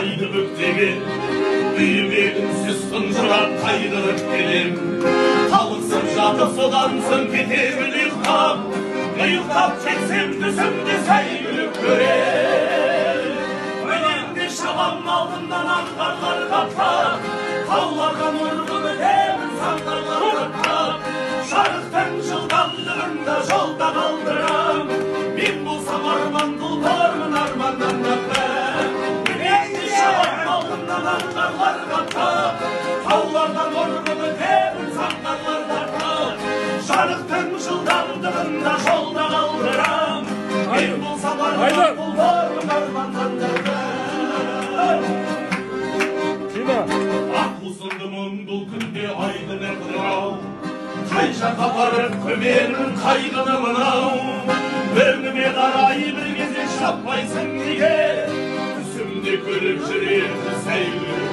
айды бүктеген үймегінсіз тұнжырап қайғырып келем. Талықсып жатып содан соң кетемін ұйықтап, ұйықтап кетсем түсімде сәйгүлік көрем. Өлеңде шабам алдымнан аңғарлар қаптап, тауларға нұрғы бітемін саңғарлар қаптап. Жарықтың жылдамдығында жолда қалдырам, мен болсам арман тұлпармын арманнан нақым. Өлеңде шабам алдымнан аңғарлар қаптап, тауларға нұрғы бітемін саңғарлар қаптап. Жарықтың жылдамдығында жолда қалдырам, мен болсам арман тұлпармын арманнан нақым. Аққусындымын бұл күнде айдын қырау, қай жаққа барып көмермін қайғыны мынау. Өңіме қарай бір кезде шаппайсың неге, түсімде көріп жүрем сәйгүлік